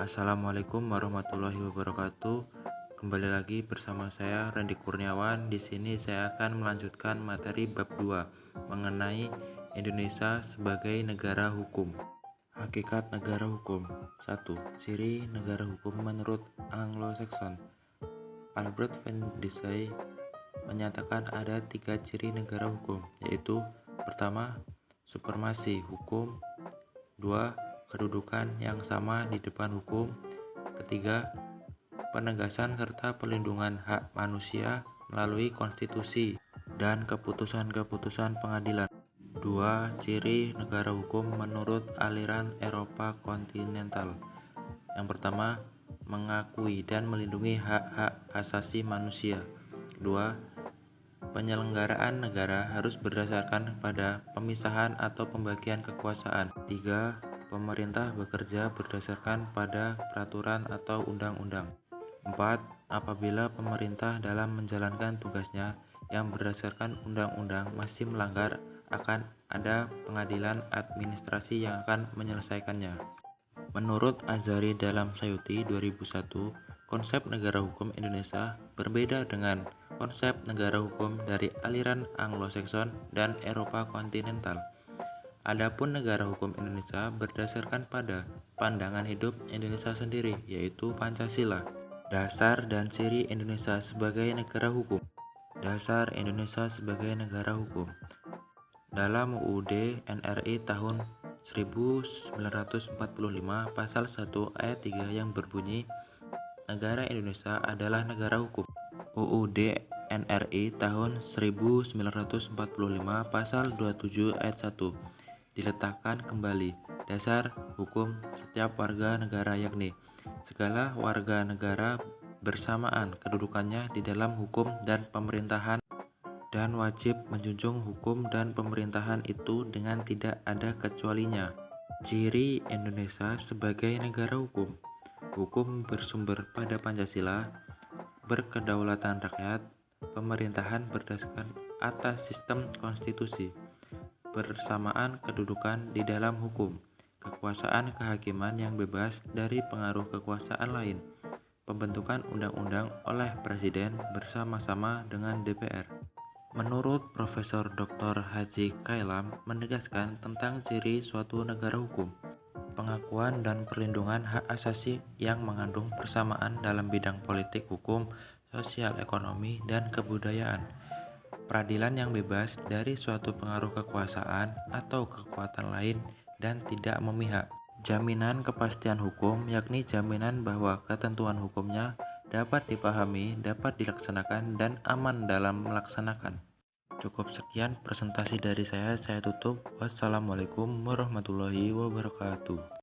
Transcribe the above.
Assalamualaikum warahmatullahi wabarakatuh. Kembali lagi bersama saya Randy Kurniawan. Di sini saya akan melanjutkan materi bab 2 mengenai Indonesia sebagai negara hukum. Hakikat negara hukum. 1. Ciri negara hukum menurut Anglo-Saxon. Albert Van Dissay menyatakan ada 3 ciri negara hukum, yaitu pertama, supremasi hukum, 2. Kedudukan yang sama di depan hukum, ketiga, penegasan serta perlindungan hak manusia melalui konstitusi dan keputusan-keputusan pengadilan. 2. Ciri negara hukum menurut aliran Eropa kontinental. Yang pertama, mengakui dan melindungi hak-hak asasi manusia. Kedua, penyelenggaraan negara harus berdasarkan pada pemisahan atau pembagian kekuasaan. 3. Pemerintah bekerja berdasarkan pada peraturan atau undang-undang. 4. Apabila pemerintah dalam menjalankan tugasnya yang berdasarkan undang-undang masih melanggar, akan ada pengadilan administrasi yang akan menyelesaikannya. Menurut Azhari dalam Sayuti 2001, konsep negara hukum Indonesia berbeda dengan konsep negara hukum dari aliran Anglo-Saxon dan Eropa kontinental. Adapun negara hukum Indonesia berdasarkan pada pandangan hidup Indonesia sendiri, yaitu Pancasila. Dasar dan ciri Indonesia sebagai negara hukum. Dasar Indonesia sebagai negara hukum. Dalam UUD NRI tahun 1945 pasal 1 ayat 3 yang berbunyi, negara Indonesia adalah negara hukum. UUD NRI tahun 1945 pasal 27 ayat 1 diletakkan kembali dasar hukum setiap warga negara, yakni segala warga negara bersamaan kedudukannya di dalam hukum dan pemerintahan dan wajib menjunjung hukum dan pemerintahan itu dengan tidak ada kecualinya. Ciri Indonesia sebagai negara hukum. Hukum bersumber pada Pancasila, berkedaulatan rakyat, pemerintahan berdasarkan atas sistem konstitusi, bersamaan kedudukan di dalam hukum, kekuasaan kehakiman yang bebas dari pengaruh kekuasaan lain, pembentukan undang-undang oleh Presiden bersama-sama dengan DPR. Menurut Profesor Dr. Haji Kailam menegaskan tentang ciri suatu negara hukum, pengakuan dan perlindungan hak asasi yang mengandung persamaan dalam bidang politik, hukum, sosial, ekonomi, dan kebudayaan. Peradilan yang bebas dari suatu pengaruh kekuasaan atau kekuatan lain dan tidak memihak. Jaminan kepastian hukum, yakni jaminan bahwa ketentuan hukumnya dapat dipahami, dapat dilaksanakan, dan aman dalam melaksanakan. Cukup sekian presentasi dari saya tutup. Wassalamualaikum warahmatullahi wabarakatuh.